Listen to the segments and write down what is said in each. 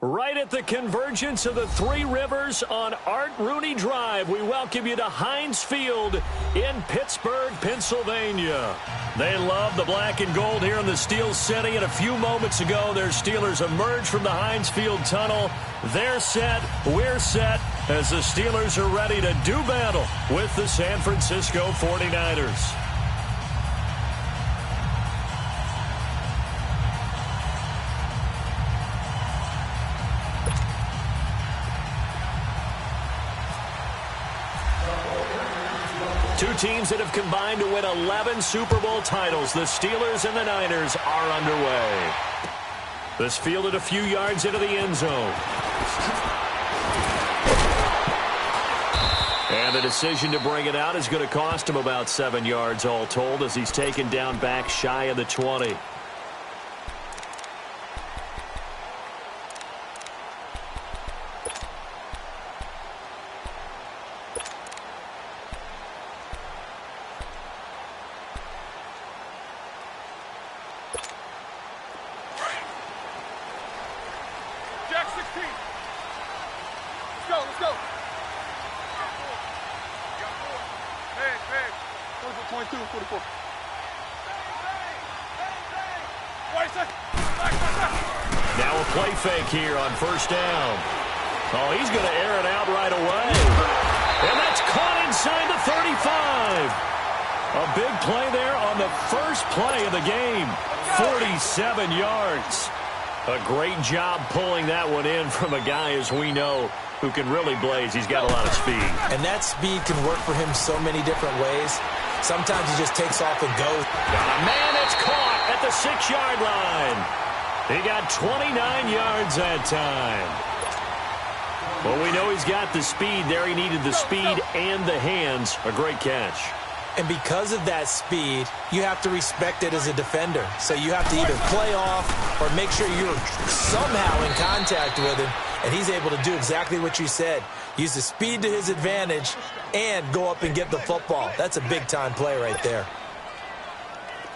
Right at the convergence of the Three Rivers on Art Rooney Drive, we welcome you to Heinz Field in Pittsburgh, Pennsylvania. They love the black and gold here in the Steel City, and a few moments ago, their Steelers emerged from the Heinz Field tunnel. They're set, we're set, as the Steelers are ready to do battle with the San Francisco 49ers. Two teams that have combined to win 11 Super Bowl titles. The Steelers and the Niners are underway. This fielded a few yards into the end zone. And the decision to bring it out is going to cost him about 7 yards all told as he's taken down back shy of the 20. Now a play fake here on first down. Oh, he's going to air it out right away. And that's caught inside the 35. A big play there on the first play of the game. 47 yards. A great job pulling that one in from a guy, as we know, who can really blaze. He's got a lot of speed. And that speed can work for him so many different ways. Sometimes he just takes off and goes. Man, it's caught at the 6-yard line. He got 29 yards that time. Well, we know he's got the speed there. He needed the speed and the hands. A great catch. And because of that speed, you have to respect it as a defender. So you have to either play off or make sure you're somehow in contact with him. And he's able to do exactly what you said. Use the speed to his advantage and go up and get the football. That's a big-time play right there.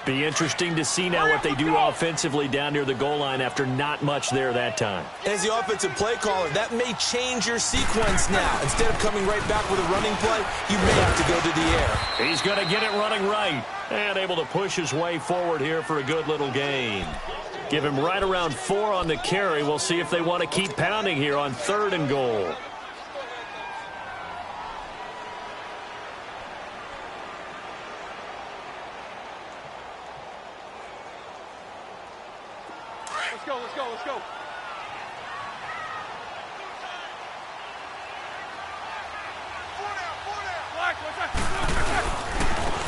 Be interesting to see now what they do offensively down near the goal line after not much there that time. As the offensive play caller, that may change your sequence now. Instead of coming right back with a running play, you may have to go to the air. He's going to get it running right and able to push his way forward here for a good little gain. Give him right around 4 on the carry. We'll see if they want to keep pounding here on 3rd and goal. Let's go.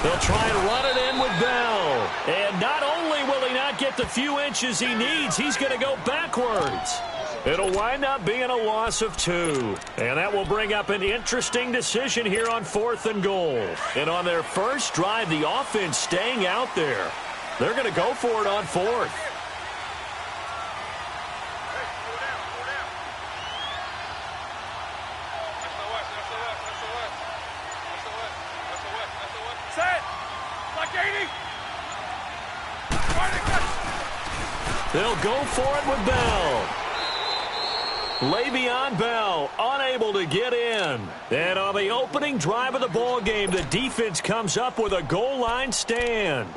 They'll try and run it in with Bell. And not only will he not get the few inches he needs, he's going to go backwards. It'll wind up being a loss of 2. And that will bring up an interesting decision here on 4th and goal. And on their first drive, the offense staying out there. They're going to go for it on 4th. They'll go for it with Bell. Le'Veon Bell unable to get in. And on the opening drive of the ball game, the defense comes up with a goal line stand.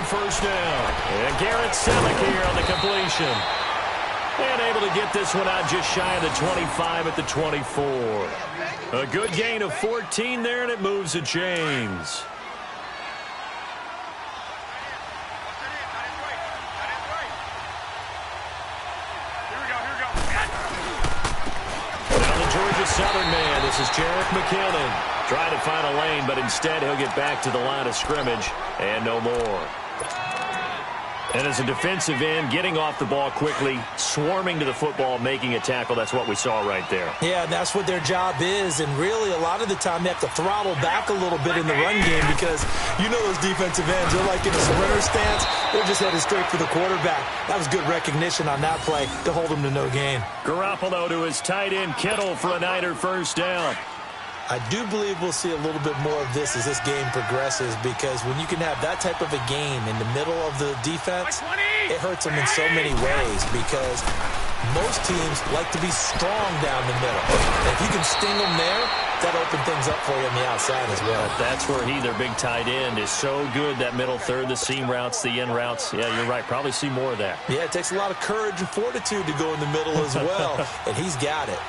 First down. And Garrett Selleck here on the completion. And able to get this one out just shy of the 25 at the 24. A good gain of 14 there, and it moves the chains. Now the Georgia Southern man. This is Jerick McKinnon. Trying to find a lane, but instead he'll get back to the line of scrimmage and no more. And as a defensive end, getting off the ball quickly, swarming to the football, making a tackle, that's what we saw right there. Yeah, and that's what their job is. And really, a lot of the time, they have to throttle back a little bit in the run game because you know those defensive ends, they're like in a sprinter stance. They're just headed straight for the quarterback. That was good recognition on that play to hold them to no gain. Garoppolo to his tight end, Kittle, for a Niner first down. I do believe we'll see a little bit more of this as this game progresses because when you can have that type of a game in the middle of the defense, it hurts them in so many ways because most teams like to be strong down the middle. And if you can sting them there, that opens things up for you on the outside as well. That's where their big tight end, is so good, that middle third, the seam routes, the in routes. Yeah, you're right. Probably see more of that. Yeah, it takes a lot of courage and fortitude to go in the middle as well, and he's got it.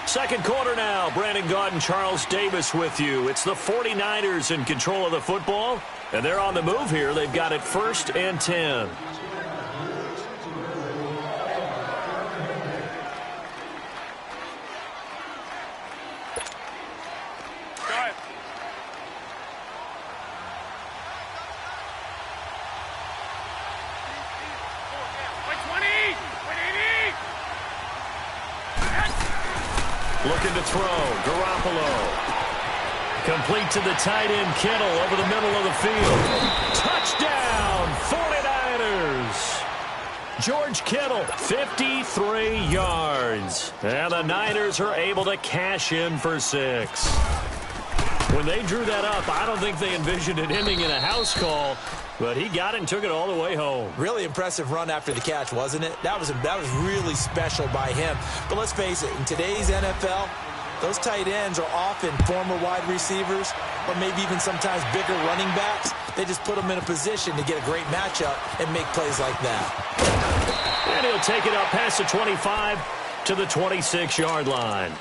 Second quarter now. Brandon Gaudin, Charles Davis with you. It's the 49ers in control of the football, and they're on the move here. They've got it 1st and 10. Looking to throw. Garoppolo. Complete to the tight end, Kittle, over the middle of the field. Touchdown, 49ers. George Kittle, 53 yards. And the Niners are able to cash in for 6. When they drew that up, I don't think they envisioned it ending in a house call. But he got it and took it all the way home. Really impressive run after the catch, wasn't it? That was really special by him. But let's face it, in today's NFL, those tight ends are often former wide receivers or maybe even sometimes bigger running backs. They just put them in a position to get a great matchup and make plays like that. And he'll take it up past the 25 to the 26-yard line.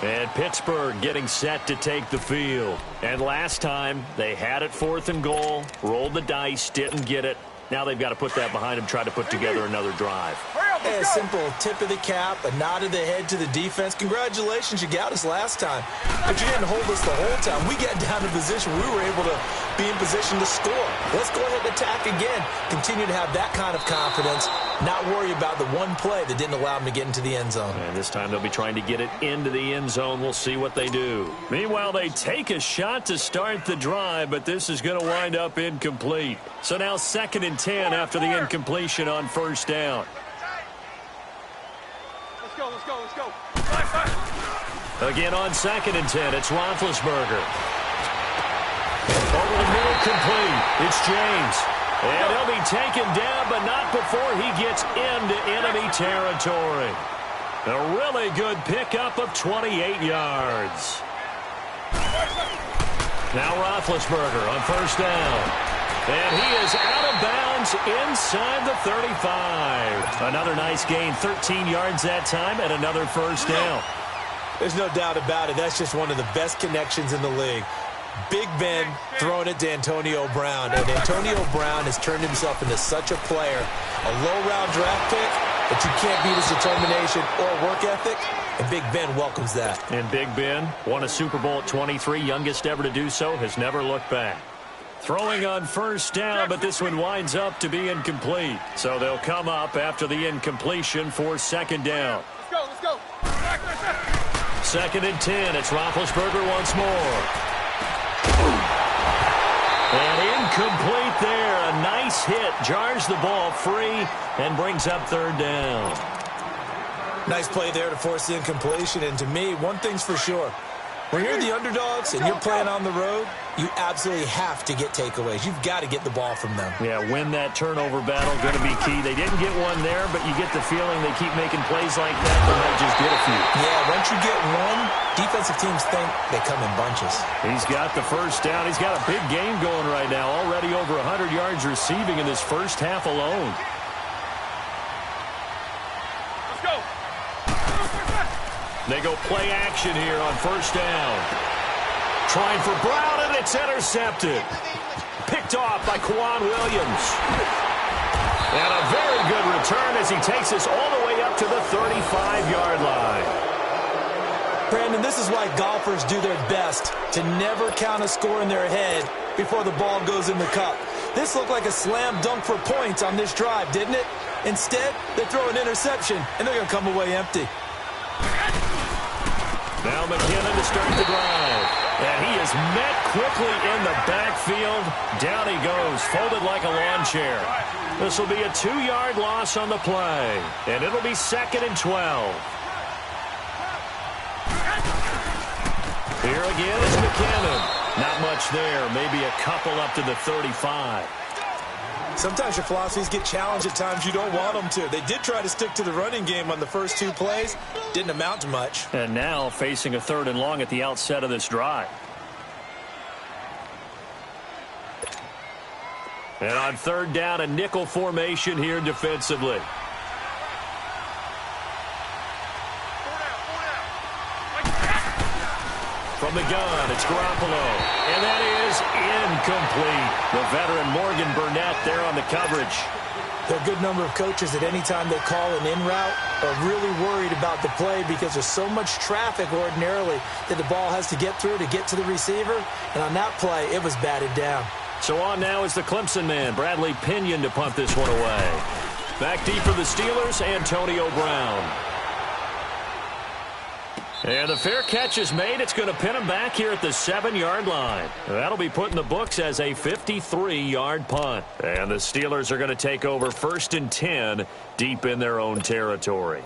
And Pittsburgh getting set to take the field. And last time, they had it 4th and goal, rolled the dice, didn't get it. Now they've got to put that behind them, try to put together another drive. A simple tip of the cap, a nod of the head to the defense. Congratulations, you got us last time. But you didn't hold us the whole time. We got down to position. We were able to be in position to score. Let's go ahead and attack again. Continue to have that kind of confidence. Not worry about the one play that didn't allow them to get into the end zone. And this time they'll be trying to get it into the end zone. We'll see what they do. Meanwhile, they take a shot to start the drive, but this is going to wind up incomplete. So now 2nd and 10 after the incompletion on 1st down. Let's go. Again on 2nd and 10, it's Roethlisberger. Over the middle, complete. It's James. And he'll be taken down, but not before he gets into enemy territory. A really good pickup of 28 yards. Now Roethlisberger on 1st down. And he is out of bounds inside the 35. Another nice gain, 13 yards that time, and another 1st down. There's no doubt about it. That's just one of the best connections in the league. Big Ben throwing it to Antonio Brown. And Antonio Brown has turned himself into such a player. A low-round draft pick, but you can't beat his determination or work ethic. And Big Ben welcomes that. And Big Ben won a Super Bowl at 23, youngest ever to do so, has never looked back. Throwing on 1st down, but this one winds up to be incomplete. So they'll come up after the incompletion for 2nd down. Let's go. 2nd and 10. It's Roethlisberger once more. And incomplete there. A nice hit. Jars the ball free and brings up 3rd down. Nice play there to force the incompletion. And to me, one thing's for sure. When you're the underdogs and you're playing on the road, you absolutely have to get takeaways. You've got to get the ball from them. Yeah, win that turnover battle, going to be key. They didn't get one there, but you get the feeling they keep making plays like that, they might just get a few. Yeah, once you get one, defensive teams think they come in bunches. He's got the 1st down. He's got a big game going right now, already over 100 yards receiving in this first half alone. They go play action here on 1st down. Trying for Brown, and it's intercepted. Picked off by Quan Williams. And a very good return as he takes us all the way up to the 35-yard line. Brandon, this is why golfers do their best to never count a score in their head before the ball goes in the cup. This looked like a slam dunk for points on this drive, didn't it? Instead, they throw an interception, and they're going to come away empty. Now McKinnon to start the drive. And he is met quickly in the backfield. Down he goes, folded like a lawn chair. This will be a 2-yard loss on the play. And it'll be 2nd and 12. Here again is McKinnon. Not much there. Maybe a couple up to the 35. Sometimes your philosophies get challenged at times you don't want them to. They did try to stick to the running game on the first 2 plays. Didn't amount to much. And now facing a 3rd and long at the outset of this drive. And on 3rd down, a nickel formation here defensively. From the gun, it's Garoppolo. And that is incomplete. The veteran Morgan Burnett there on the coverage. There are a good number of coaches at any time they call an in route are really worried about the play because there's so much traffic ordinarily that the ball has to get through to get to the receiver. And on that play, it was batted down. So on now is the Clemson man, Bradley Pinion, to punt this one away. Back deep for the Steelers, Antonio Brown. And the fair catch is made. It's going to pin him back here at the 7-yard line. That'll be put in the books as a 53-yard punt. And the Steelers are going to take over 1st and 10 deep in their own territory.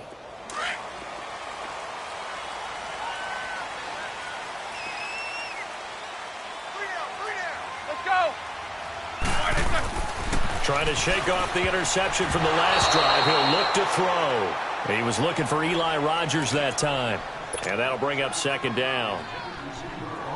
Let's go. Trying to shake off the interception from the last drive. He'll look to throw. He was looking for Eli Rogers that time. And that'll bring up 2nd down.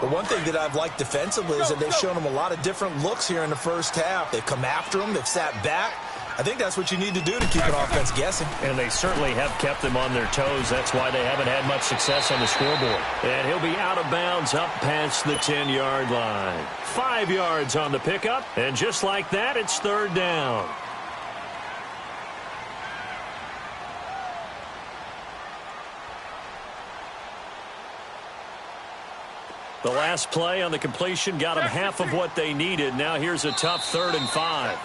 The one thing that I've liked defensively is that they've shown him a lot of different looks here in the first half. They've come after him. They've sat back. I think that's what you need to do to keep an offense guessing. And they certainly have kept them on their toes. That's why they haven't had much success on the scoreboard. And he'll be out of bounds up past the 10-yard line. 5 yards on the pickup. And just like that, it's 3rd down. The last play on the completion got them half of what they needed. Now here's a tough 3rd and 5.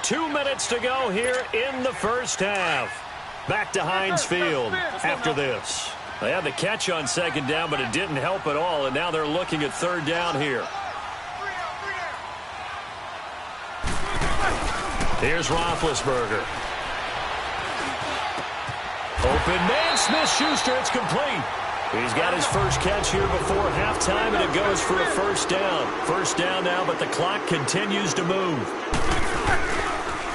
2 minutes to go here in the first half. Back to Heinz Field after this. They had the catch on 2nd down, but it didn't help at all, and now they're looking at 3rd down here. Here's Roethlisberger. Open man, Smith-Schuster, it's complete. He's got his first catch here before halftime, and it goes for a 1st down. 1st down now, but the clock continues to move.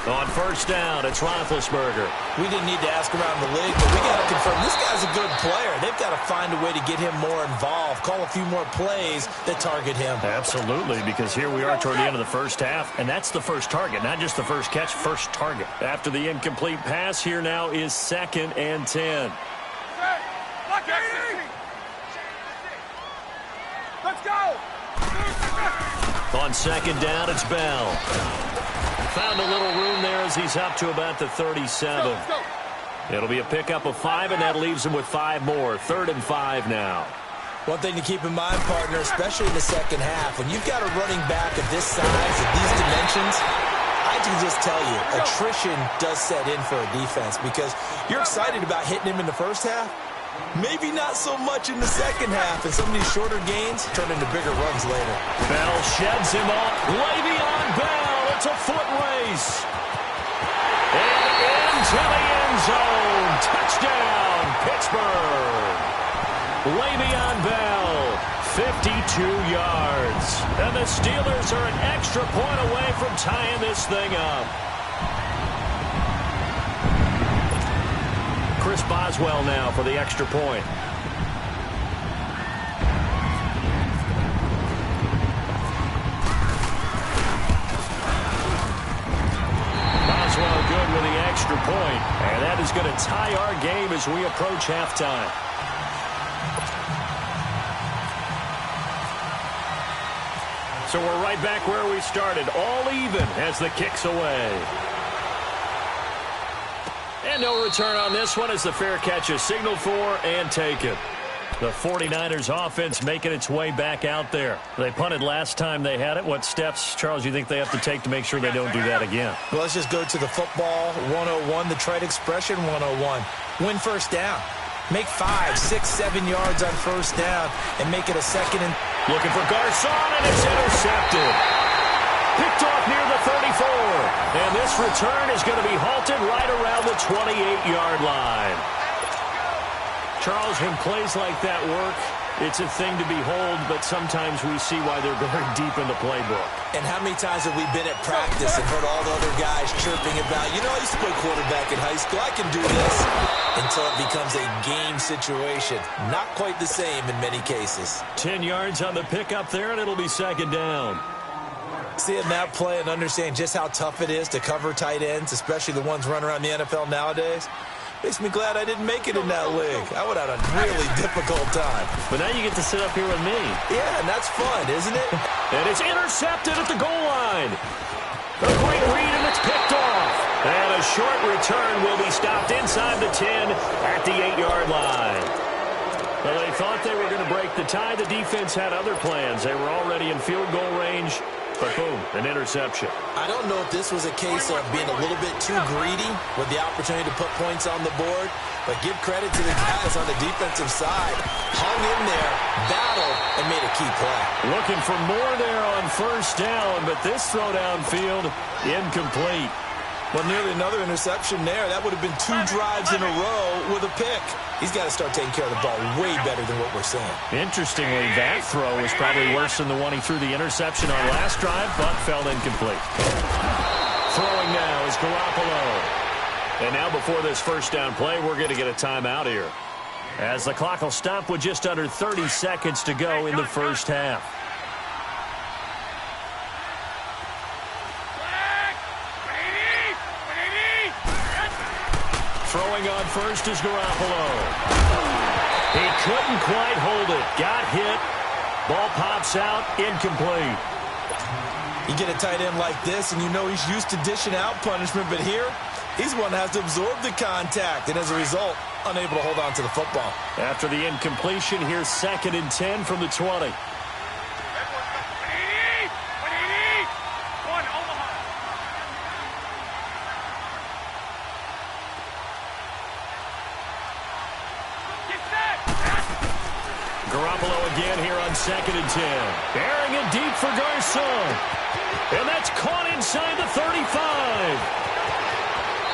On 1st down, it's Roethlisberger. We didn't need to ask around the league, but we got to confirm this guy's a good player. They've got to find a way to get him more involved, call a few more plays that target him. Absolutely, because here we are toward the end of the first half, and that's the first target, not just the first catch, first target. After the incomplete pass, here now is 2nd and 10. Let's go. On 2nd down, it's Bell. Found a little room there as he's up to about the 37. It'll be a pickup of 5, and that leaves him with 5 more. 3rd and 5 now. One thing to keep in mind, partner, especially in the second half, when you've got a running back of this size, of these dimensions, I can just tell you, attrition does set in for a defense because you're excited about hitting him in the first half. Maybe not so much in the second half, and some of these shorter gains turn into bigger runs later. Bell sheds him off. Le'Veon Bell. It's a foot race. And into the end zone. Touchdown, Pittsburgh. Le'Veon Bell, 52 yards. And the Steelers are an extra point away from tying this thing up. Chris Boswell now for the extra point. Good with the extra point. And that is going to tie our game as we approach halftime. So we're right back where we started. All even as the kick's away. And no return on this one as the fair catch is signaled for and taken. The 49ers offense making its way back out there. They punted last time they had it. What steps, Charles, do you think they have to take to make sure they don't do that again? Well, let's just go to the football 101, the trade expression 101. Win first down. Make 5, 6, 7 yards on first down and make it a second and... Looking for Garcon, and it's intercepted. Picked off near the 34. And this return is going to be halted right around the 28-yard line. Charles, when plays like that work, it's a thing to behold, but sometimes we see why they're very deep in the playbook. And how many times have we been at practice and heard all the other guys chirping about, you know, I used to play quarterback in high school, I can do this, until it becomes a game situation. Not quite the same in many cases. 10 yards on the pickup there, and it'll be second down. Seeing that play and understand just how tough it is to cover tight ends, especially the ones running around the NFL nowadays, makes me glad I didn't make it in that league. I would have had a really difficult time. But now you get to sit up here with me. Yeah, and that's fun, isn't it? And it's intercepted at the goal line. A great read, and it's picked off. And a short return will be stopped inside the 10 at the 8-yard line. Well, they thought they were going to break the tie. The defense had other plans. They were already in field goal range. But boom, an interception. I don't know if this was a case of being a little bit too greedy with the opportunity to put points on the board, but give credit to the guys on the defensive side. Hung in there, battled, and made a key play. Looking for more there on first down, but this throw downfield incomplete. Well, nearly another interception there. That would have been 2 drives in a row with a pick. He's got to start taking care of the ball way better than what we're seeing. Interestingly, that throw was probably worse than the one he threw the interception on last drive, but fell incomplete. Throwing now is Garoppolo. And now before this first down play, we're going to get a timeout here, as the clock will stop with just under 30 seconds to go in the first half. Throwing on first is Garoppolo. He couldn't quite hold it. Got hit. Ball pops out. Incomplete. You get a tight end like this, and you know he's used to dishing out punishment, but here, he's one that has to absorb the contact, and as a result, unable to hold on to the football. After the incompletion, here's 2nd and 10 from the 20. Garoppolo again here on 2nd and 10. Airing it deep for Garcon. And that's caught inside the 35.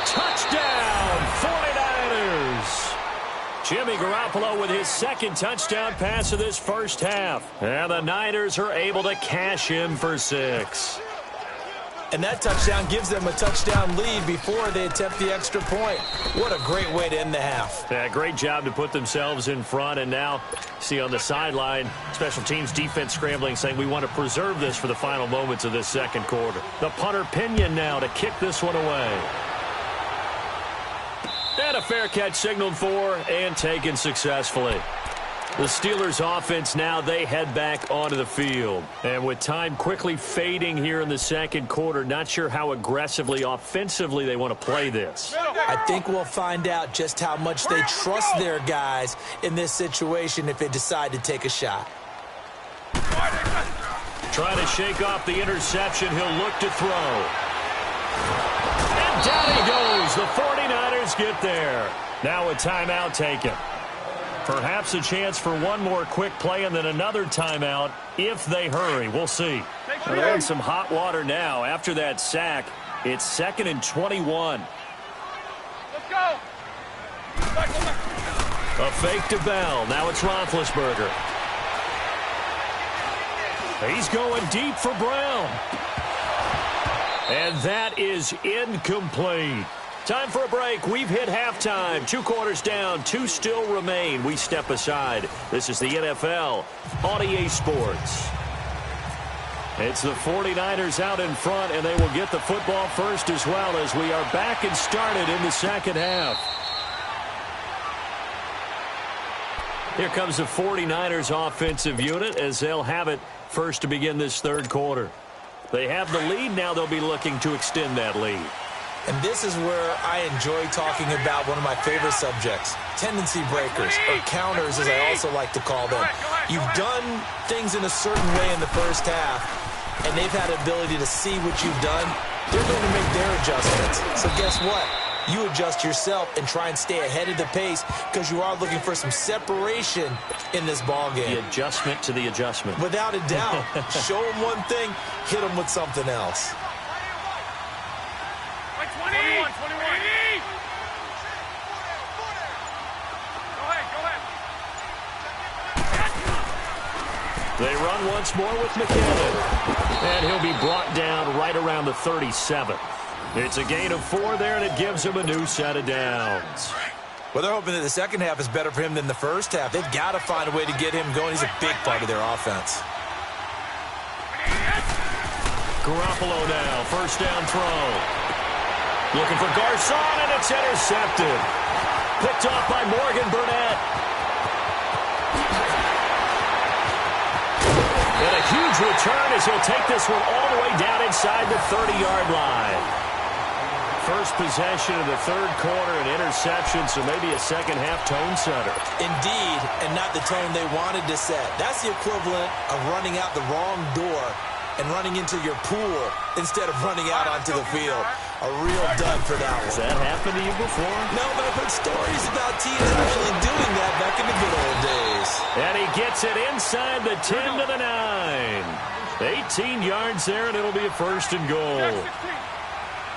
Touchdown, 49ers. Jimmy Garoppolo with his 2nd touchdown pass of this first half. And the Niners are able to cash in for 6. And that touchdown gives them a touchdown lead before they attempt the extra point. What a great way to end the half. Yeah, great job to put themselves in front. And now, see on the sideline, special teams defense scrambling, saying we want to preserve this for the final moments of this second quarter. The punter Pinion now to kick this one away. And a fair catch signaled for and taken successfully. The Steelers offense now, they head back onto the field. And with time quickly fading here in the second quarter, not sure how aggressively, offensively they want to play this. I think we'll find out just how much they trust their guys in this situation if they decide to take a shot. Trying to shake off the interception. He'll look to throw. And down he goes. The 49ers get there. Now a timeout taken. Perhaps a chance for one more quick play and then another timeout if they hurry. We'll see. Well, they're in some hot water now. After that sack, it's 2nd and 21. Let's go. A fake to Bell. Now it's Roethlisberger. He's going deep for Brown. And that is incomplete. Time for a break. We've hit halftime. 2 quarters down. 2 still remain. We step aside. This is the NFL on EA Sports. It's the 49ers out in front, and they will get the football first as well as we are back and started in the second half. Here comes the 49ers offensive unit as they'll have it first to begin this third quarter. They have the lead. Now they'll be looking to extend that lead. And this is where I enjoy talking about one of my favorite subjects, tendency breakers, or counters as I also like to call them. You've done things in a certain way in the first half, and they've had the ability to see what you've done. They're going to make their adjustments. So guess what? You adjust yourself and try and stay ahead of the pace because you are looking for some separation in this ball game. The adjustment to the adjustment. Without a doubt. Show them one thing, hit them with something else. 21. They run once more with McKinnon. And he'll be brought down right around the 37. It's a gain of 4 there, and it gives him a new set of downs. Well, they're hoping that the second half is better for him than the first half. They've got to find a way to get him going. He's a big part of their offense. Garoppolo now, first down throw. Looking for Garcon, and it's intercepted. Picked off by Morgan Burnett. And a huge return as he'll take this one all the way down inside the 30-yard line. First possession of the third quarter, an interception, so maybe a second-half tone setter. Indeed, and not the tone they wanted to set. That's the equivalent of running out the wrong door and running into your pool instead of running out onto the field. A real dud for that one. Has that happened to you before? No, but I've heard stories about teams actually doing that back in the good old days. And he gets it inside the 10 to the 9. 18 yards there, and it'll be a first and goal.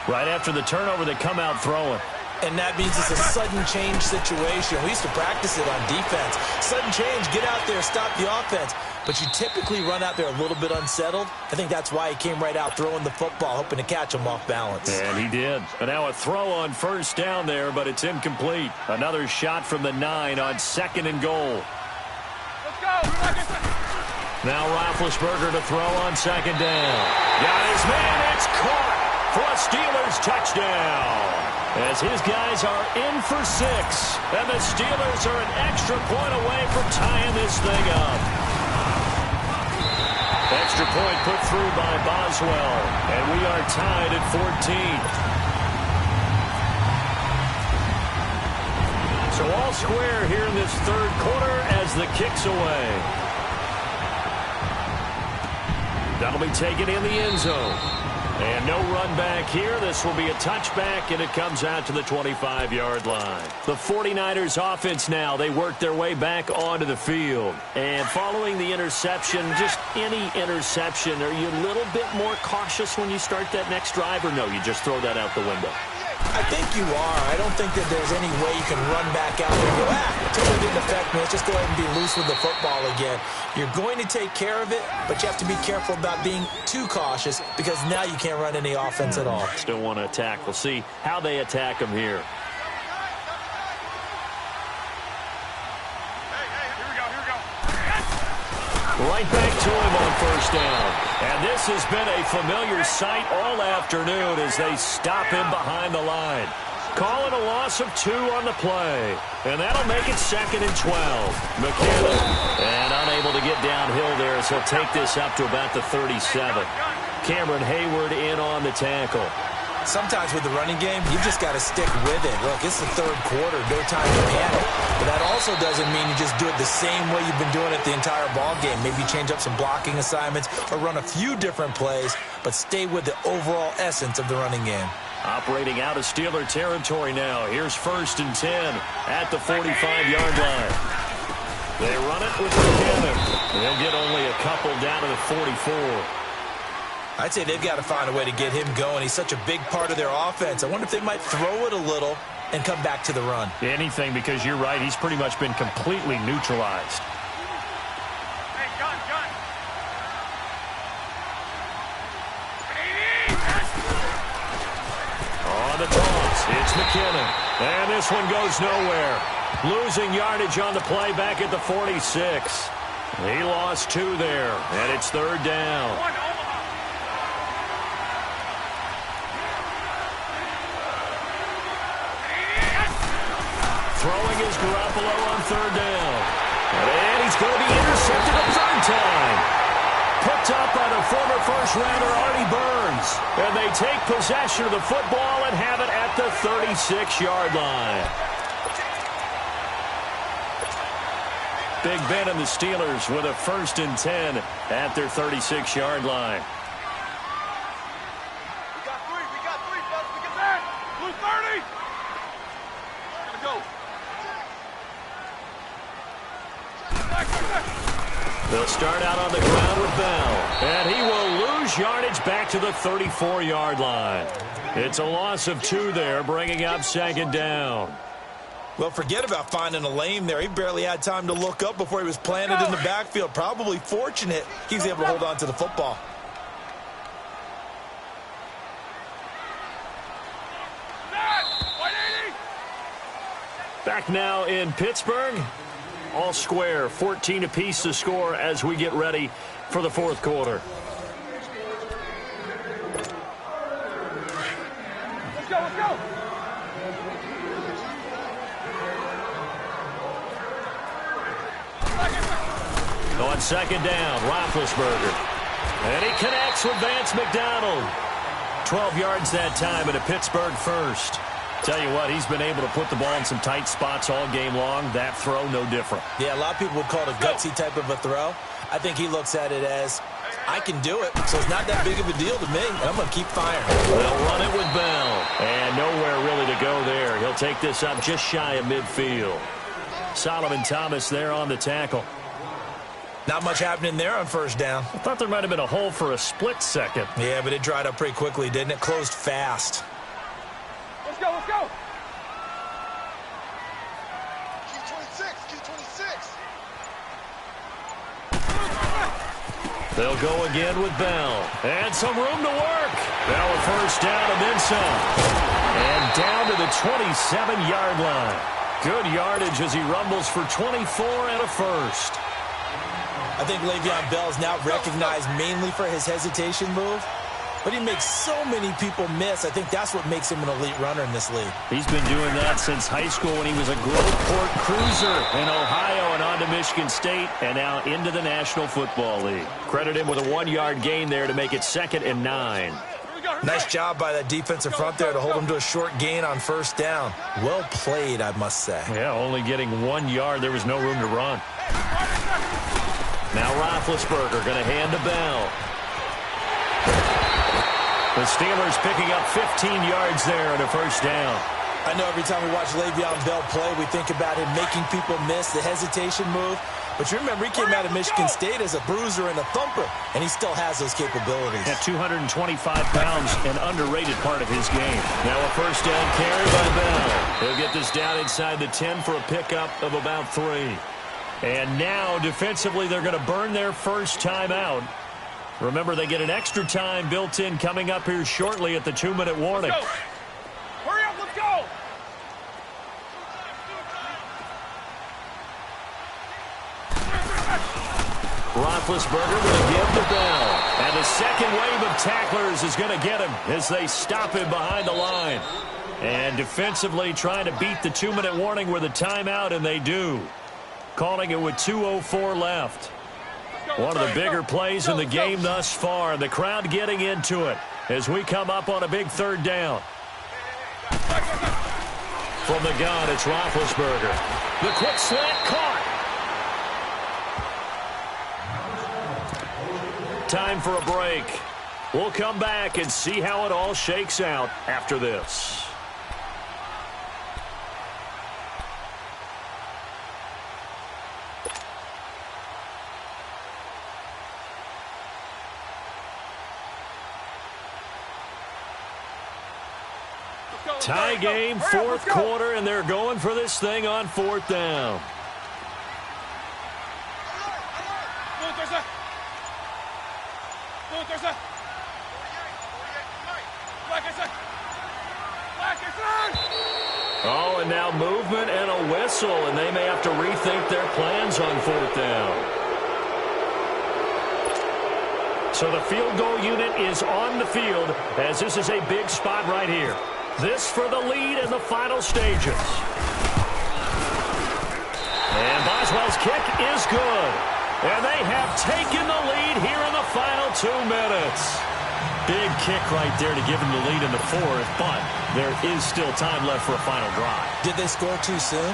Right after the turnover, they come out throwing. And that means it's a sudden change situation. We used to practice it on defense. Sudden change, get out there, stop the offense. But you typically run out there a little bit unsettled. I think that's why he came right out throwing the football, hoping to catch him off balance. And he did. And now a throw on first down there, but it's incomplete. Another shot from the 9 on second and goal. Let's go. Now Roethlisberger to throw on second down. Got his man. It's caught for a Steelers touchdown. As his guys are in for 6. And the Steelers are an extra point away from tying this thing up. Extra point put through by Boswell. And we are tied at 14. So all square here in this third quarter as the kick's away. That'll be taken in the end zone. And no run back here. This will be a touchback, and it comes out to the 25-yard line. The 49ers offense now, they work their way back onto the field. And following the interception, just any interception, are you a little bit more cautious when you start that next drive, or no, you just throw that out the window? I think you are. I don't think that there's any way you can run back out there and go, totally didn't affect me. Let's just go ahead and be loose with the football again. You're going to take care of it, but you have to be careful about being too cautious because now you can't run any offense at all. Still want to attack. We'll see how they attack them here. Right back to him on first down. And this has been a familiar sight all afternoon as they stop him behind the line. Call it a loss of 2 on the play. And that'll make it second and 12. McKinnon. And unable to get downhill there as he'll take this up to about the 37. Cameron Hayward in on the tackle. Sometimes with the running game, you've just got to stick with it. Look, it's the third quarter, no time to panic. But that also doesn't mean you just do it the same way you've been doing it the entire ball game. Maybe change up some blocking assignments or run a few different plays, but stay with the overall essence of the running game. Operating out of Steeler territory now. Here's first and 10 at the 45-yard line. They run it with McKinnon. They'll get only a couple down to the 44. I'd say they've got to find a way to get him going. He's such a big part of their offense. I wonder if they might throw it a little and come back to the run. Anything, because you're right. He's pretty much been completely neutralized. Hey, gun. On the toss, it's McKinnon. And this one goes nowhere. Losing yardage on the play back at the 46. He lost 2 there, and it's third down. Throwing is Garoppolo on third down. And he's going to be intercepted a third time. Put picked up by the former first-rounder Artie Burns. And they take possession of the football and have it at the 36-yard line. Big Ben and the Steelers with a 1st and 10 at their 36-yard line. We got three, fellas. We get back. Blue 30. Gotta go. They'll start out on the ground with Bell. And he will lose yardage back to the 34-yard line. It's a loss of 2 there, bringing up 2nd down. Well, forget about finding a lane there. He barely had time to look up before he was planted in the backfield. Probably fortunate he was able to hold on to the football. Back now in Pittsburgh. All square, 14 apiece to score as we get ready for the 4th quarter. Let's go, let's go. On 2nd down, Roethlisberger. And he connects with Vance McDonald. 12 yards that time and a Pittsburgh 1st. Tell you what, he's been able to put the ball in some tight spots all game long. That throw, no different. Yeah, a lot of people would call it a gutsy type of a throw. I think he looks at it as, I can do it, so it's not that big of a deal to me, and I'm going to keep firing. They'll run it with Bell. And nowhere really to go there. He'll take this up just shy of midfield. Solomon Thomas there on the tackle. Not much happening there on 1st down. I thought there might have been a hole for a split second. Yeah, but it dried up pretty quickly, didn't it? Closed fast. Let's go, let's go. They'll go again with Bell. And some room to work. Bell a 1st down and then some. And down to the 27-yard line. Good yardage as he rumbles for 24 and a 1st. I think Le'Veon Bell is now recognized mainly for his hesitation move, but he makes so many people miss. I think that's what makes him an elite runner in this league. He's been doing that since high school when he was a Groveport Cruiser in Ohio and on to Michigan State and now into the National Football League. Credit him with a 1-yard gain there to make it 2nd and 9. Nice job by that defensive front there to hold him to a short gain on 1st down. Well played, I must say. Yeah, only getting 1 yard. There was no room to run. Now Roethlisberger going to hand to Bell. The Steelers picking up 15 yards there and a 1st down. I know every time we watch Le'Veon Bell play, we think about him making people miss the hesitation move. But you remember, he came out of Michigan State as a bruiser and a thumper, and he still has those capabilities. At 225 pounds, an underrated part of his game. Now a 1st down carry by Bell. He'll get this down inside the 10 for a pickup of about 3. And now, defensively, they're going to burn their 1st timeout. Remember, they get an extra time built in coming up here shortly at the 2-minute warning. Let's go. Hurry up, let's go. Roethlisberger will give the Bell. And the second wave of tacklers is going to get him as they stop him behind the line. And defensively trying to beat the 2-minute warning with a timeout, and they do. Calling it with 2:04 left. One of the bigger plays in the game thus far. The crowd getting into it as we come up on a big 3rd down. From the gun, it's Roethlisberger. The quick slant caught. Time for a break. We'll come back and see how it all shakes out after this. Tie game, 4th quarter, and they're going for this thing on 4th down. Oh, and now movement and a whistle, and they may have to rethink their plans on 4th down. So the field goal unit is on the field as this is a big spot right here. This for the lead in the final stages. And Boswell's kick is good. And they have taken the lead here in the final 2 minutes. Big kick right there to give them the lead in the fourth, but there is still time left for a final drive. Did they score too soon?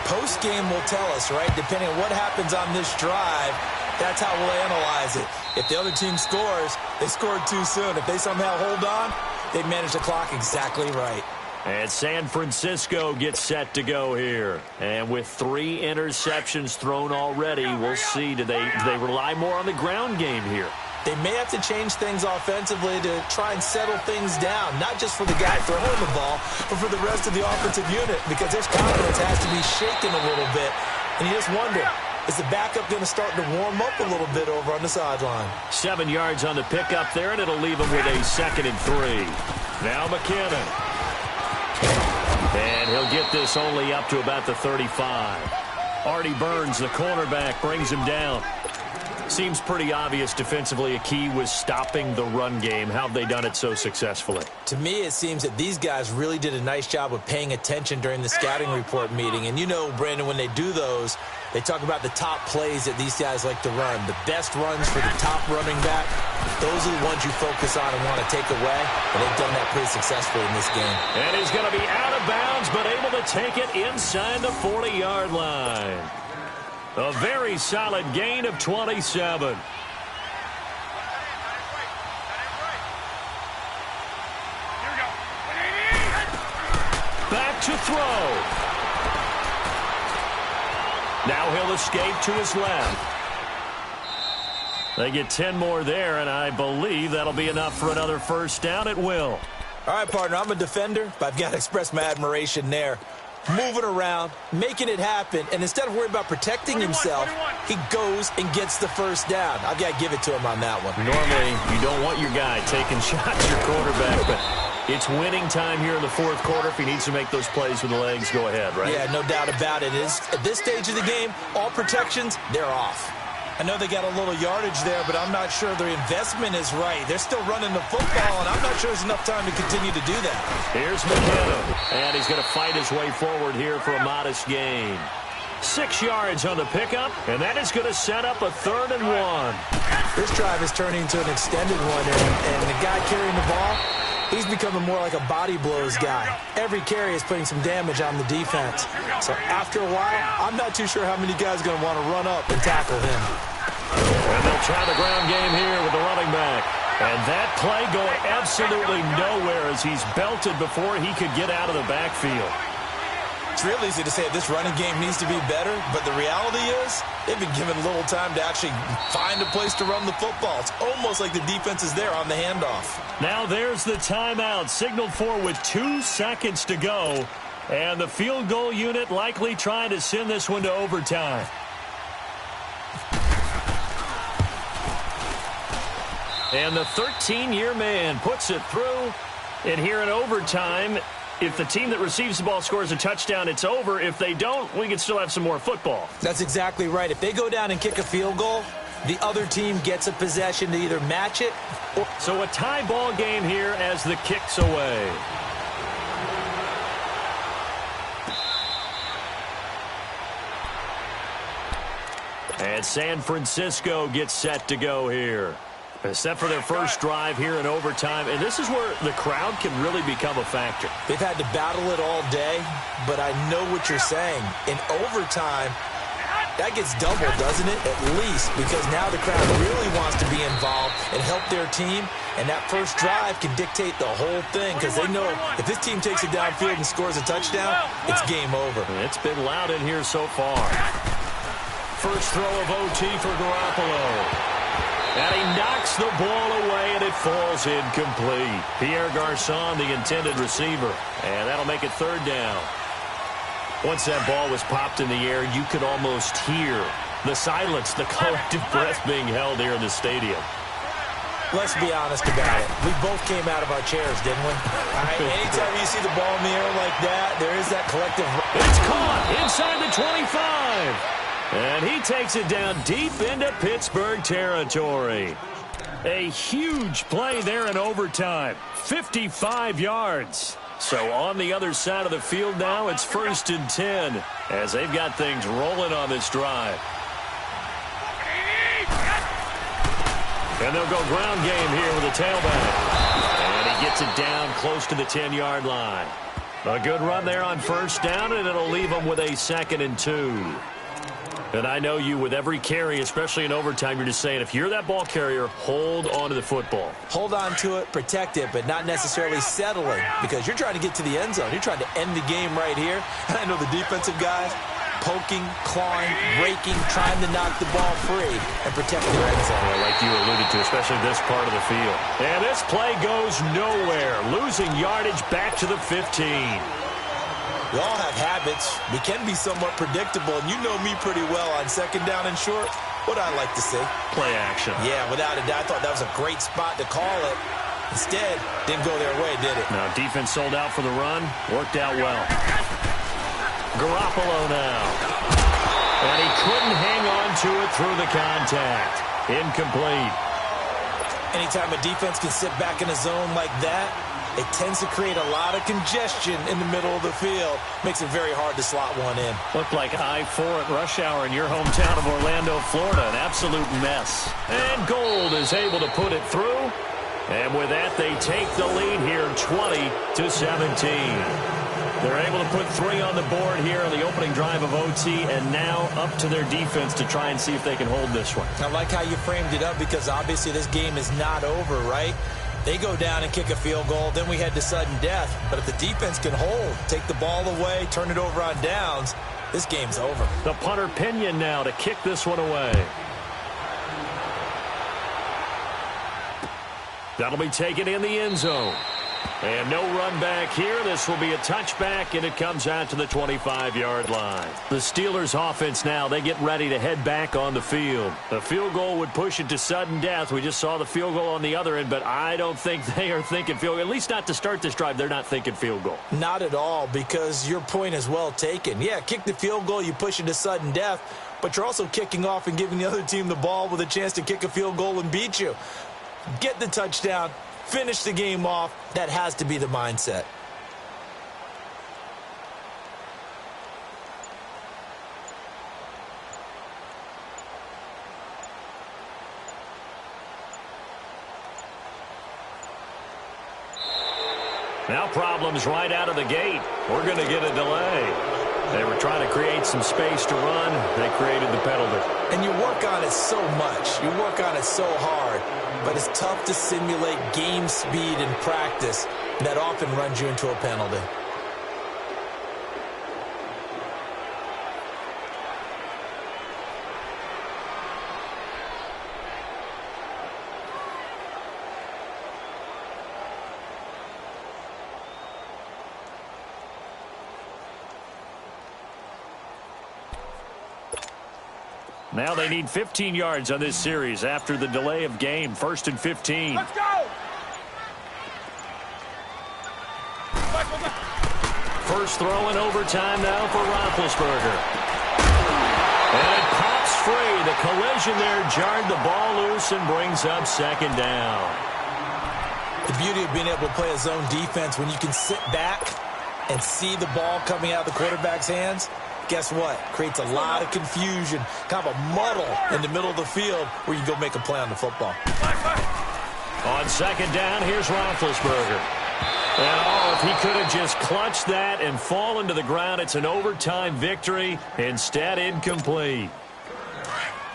Post-game will tell us, right? Depending on what happens on this drive, that's how we'll analyze it. If the other team scores, they scored too soon. If they somehow hold on, they manage the clock exactly right. And San Francisco gets set to go here. And with 3 interceptions thrown already, we'll see. Do they rely more on the ground game here? They may have to change things offensively to try and settle things down, not just for the guy throwing the ball, but for the rest of the offensive unit, because their confidence has to be shaken a little bit. And you just wonder, is the backup going to start to warm up a little bit over on the sideline? 7 yards on the pickup there, and it'll leave him with a 2nd and 3. Now McKinnon. And he'll get this only up to about the 35. Artie Burns, the cornerback, brings him down. Seems pretty obvious defensively a key was stopping the run game. How have they done it so successfully? To me, it seems that these guys really did a nice job of paying attention during the scouting report meeting. And you know, Brandon, when they do those, they talk about the top plays that these guys like to run. The best runs for the top running back, those are the ones you focus on and want to take away. And they've done that pretty successfully in this game. And he's going to be out of bounds, but able to take it inside the 40-yard line. A very solid gain of 27. Back to throw. Now he'll escape to his left. They get 10 more there, and I believe that'll be enough for another first down. It will. All right, partner, I'm a defender, but I've got to express my admiration there. Moving around, making it happen, and instead of worrying about protecting himself, he goes and gets the first down. I've got to give it to him on that one. Normally, you don't want your guy taking shots, your quarterback, but it's winning time here in the fourth quarter. If he needs to make those plays with the legs, go ahead, right? Yeah, no doubt about it. At this stage of the game, all protections, they're off. I know they got a little yardage there, but I'm not sure their investment is right. They're still running the football, and I'm not sure there's enough time to continue to do that. Here's McKinnon, and he's going to fight his way forward here for a modest gain. 6 yards on the pickup, and that is going to set up a 3rd and 1. This drive is turning into an extended one, and the guy carrying the ball, he's becoming more like a body blows guy. Every carry is putting some damage on the defense. So after a while, I'm not too sure how many guys are going to want to run up and tackle him. And they'll try the ground game here with the running back. And that play going absolutely nowhere as he's belted before he could get out of the backfield. It's real easy to say this running game needs to be better, but the reality is they've been given little time to actually find a place to run the football. It's almost like the defense is there on the handoff. Now there's the timeout signaled for with 2 seconds to go. And the field goal unit likely trying to send this one to overtime. And the 13-year man puts it through. And here in overtime, if the team that receives the ball scores a touchdown, it's over. If they don't, we can still have some more football. That's exactly right. If they go down and kick a field goal, the other team gets a possession to either match it or... So a tie ball game here as the kick's away. And San Francisco gets set to go here. Set for their first drive here in overtime. And this is where the crowd can really become a factor. They've had to battle it all day, but I know what you're saying. In overtime, that gets doubled, doesn't it? At least, because now the crowd really wants to be involved and help their team. And that first drive can dictate the whole thing because they know if this team takes it downfield and scores a touchdown, it's game over. It's been loud in here so far. First throw of OT for Garoppolo. And he knocks the ball away, and it falls incomplete. Pierre Garçon, the intended receiver. And that'll make it 3rd down. Once that ball was popped in the air, you could almost hear the silence, the collective breath being held here in the stadium. Let's be honest about it. We both came out of our chairs, didn't we? Anytime you see the ball in the air like that, there is that collective... It's caught inside the 25. And he takes it down deep into Pittsburgh territory. A huge play there in overtime. 55 yards. So on the other side of the field now, it's 1st and 10 as they've got things rolling on this drive. And they'll go ground game here with a tailback. And he gets it down close to the 10-yard line. A good run there on first down, and it'll leave them with a 2nd and 2. And I know you, with every carry, especially in overtime, you're just saying, if you're that ball carrier, hold on to the football. Hold on to it, protect it, but not necessarily settling, because you're trying to get to the end zone. You're trying to end the game right here. And I know the defensive guys poking, clawing, raking, trying to knock the ball free and protect their end zone. Well, like you alluded to, especially this part of the field. And this play goes nowhere, losing yardage back to the 15. We all have habits. We can be somewhat predictable, and you know me pretty well on 2nd down and short. What I like to see. Play action. Yeah, without a doubt. I thought that was a great spot to call it. Instead, didn't go their way, did it? Now, defense sold out for the run. Worked out well. Garoppolo now. And he couldn't hang on to it through the contact. Incomplete. Anytime a defense can sit back in a zone like that, it tends to create a lot of congestion in the middle of the field. Makes it very hard to slot one in. Looked like I-4 at rush hour in your hometown of Orlando, Florida. An absolute mess. And Gold is able to put it through. And with that, they take the lead here 20-17. They're able to put 3 on the board here on the opening drive of OT, and now up to their defense to try and see if they can hold this one. I like how you framed it up, because obviously this game is not over, right? They go down and kick a field goal, then we head to sudden death. But if the defense can hold, take the ball away, turn it over on downs, this game's over. The punter Pinion now to kick this one away. That'll be taken in the end zone. And no run back here. This will be a touchback, and it comes out to the 25-yard line. The Steelers' offense now, they get ready to head back on the field. The field goal would push it to sudden death. We just saw the field goal on the other end, but I don't think they are thinking field goal. At least not to start this drive. They're not thinking field goal. Not at all, because your point is well taken. Yeah, kick the field goal, you push it to sudden death, but you're also kicking off and giving the other team the ball with a chance to kick a field goal and beat you. Get the touchdown. Finish the game off. That has to be the mindset. Now problems right out of the gate. We're going to get a delay. They were trying to create some space to run. They created the penalty. And you work on it so much. You work on it so hard. But it's tough to simulate game speed in practice. That often runs you into a penalty. Now they need 15 yards on this series after the delay of game. 1st and 15. Let's go! First throw in overtime now for Roethlisberger. And it pops free. The collision there jarred the ball loose and brings up 2nd down. The beauty of being able to play a zone defense, when you can sit back and see the ball coming out of the quarterback's hands, guess what? Creates a lot of confusion, kind of a muddle in the middle of the field where you go make a play on the football. On 2nd down, here's Roethlisberger. And oh, if he could have just clutched that and fallen to the ground, it's an overtime victory. Instead, incomplete.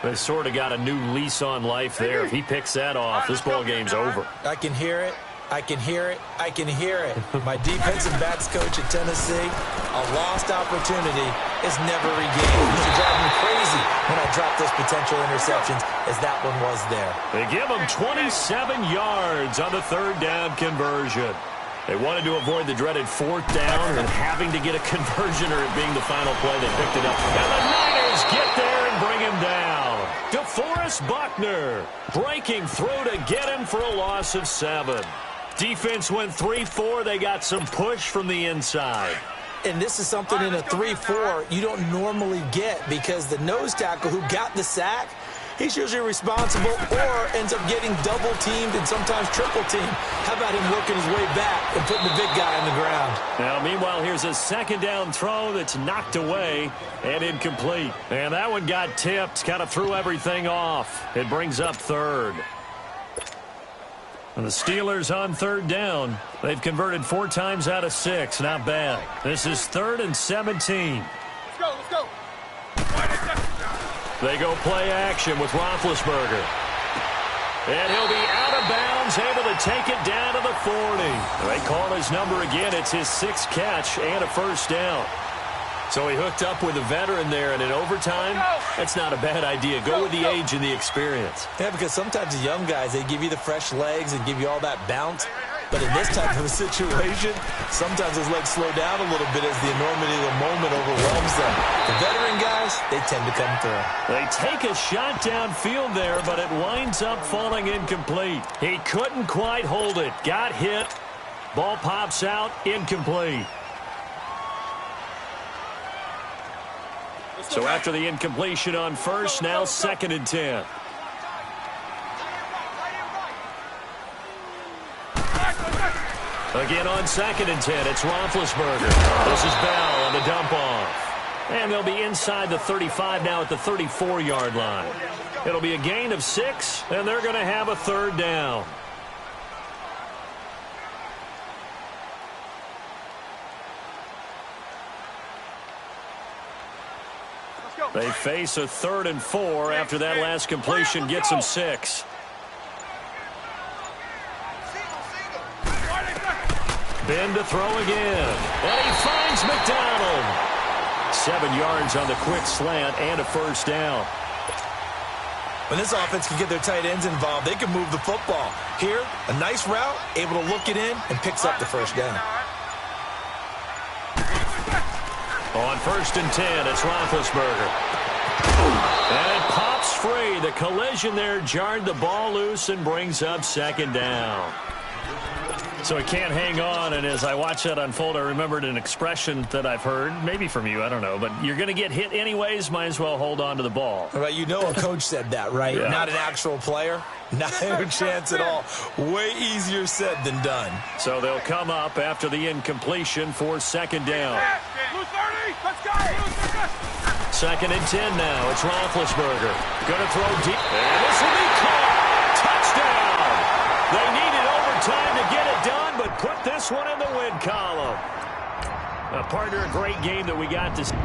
They sort of got a new lease on life there. If he picks that off, this ball game's over. I can hear it. I can hear it. I can hear it. My defensive backs coach at Tennessee, a lost opportunity is never regained. It used to drive me crazy when I dropped those potential interceptions, as that one was there. They give him 27 yards on the 3rd down conversion. They wanted to avoid the dreaded 4th down and having to get a conversion or it being the final play. They picked it up. And the Niners get there and bring him down. DeForest Buckner breaking through to get him for a loss of 7. Defense went 3-4. They got some push from the inside. And this is something in a 3-4 you don't normally get, because the nose tackle who got the sack, he's usually responsible or ends up getting double-teamed and sometimes triple-teamed. How about him working his way back and putting the big guy on the ground? Now, meanwhile, here's a 2nd down throw that's knocked away and incomplete. And that one got tipped, kind of threw everything off. It brings up 3rd. And the Steelers on third down. They've converted 4 times out of 6. Not bad. This is 3rd and 17. Let's go, let's go. They go play action with Roethlisberger. And he'll be out of bounds, able to take it down to the 40. They call his number again. It's his 6th catch and a first down. So he hooked up with a veteran there, and in overtime, that's not a bad idea. Go with the age and the experience. Yeah, because sometimes the young guys, they give you the fresh legs and give you all that bounce. But in this type of a situation, sometimes his legs slow down a little bit as the enormity of the moment overwhelms them. The veteran guys, they tend to come through. They take a shot downfield there, but it winds up falling incomplete. He couldn't quite hold it. Got hit. Ball pops out, incomplete. So after the incompletion on first, now 2nd and 10. Again on 2nd and 10, it's Roethlisberger. This is Bell on the dump off. And they'll be inside the 35 now at the 34-yard line. It'll be a gain of 6, and they're going to have a 3rd down. They face a 3rd and 4 after that last completion gets them 6. Ben to throw again. And he finds McDonald. 7 yards on the quick slant and a first down. When this offense can get their tight ends involved, they can move the football. Here, a nice route, able to look it in, and picks up the first down. On 1st and 10, it's Roethlisberger. And it pops free. The collision there jarred the ball loose and brings up 2nd down. So he can't hang on, and as I watch that unfold, I remembered an expression that I've heard, maybe from you, I don't know, but you're going to get hit anyways, might as well hold on to the ball. Right, you know a coach said that, right? Yeah. Not an actual player. Not a chance at all. Way easier said than done. So they'll come up after the incompletion for 2nd down. Lose 30, let's go. 2nd and 10 now. It's Roethlisberger. Going to throw deep. And this will be caught. Touchdown. They needed overtime to get it done, but put this one in the win column. Partner, a great game that we got to see.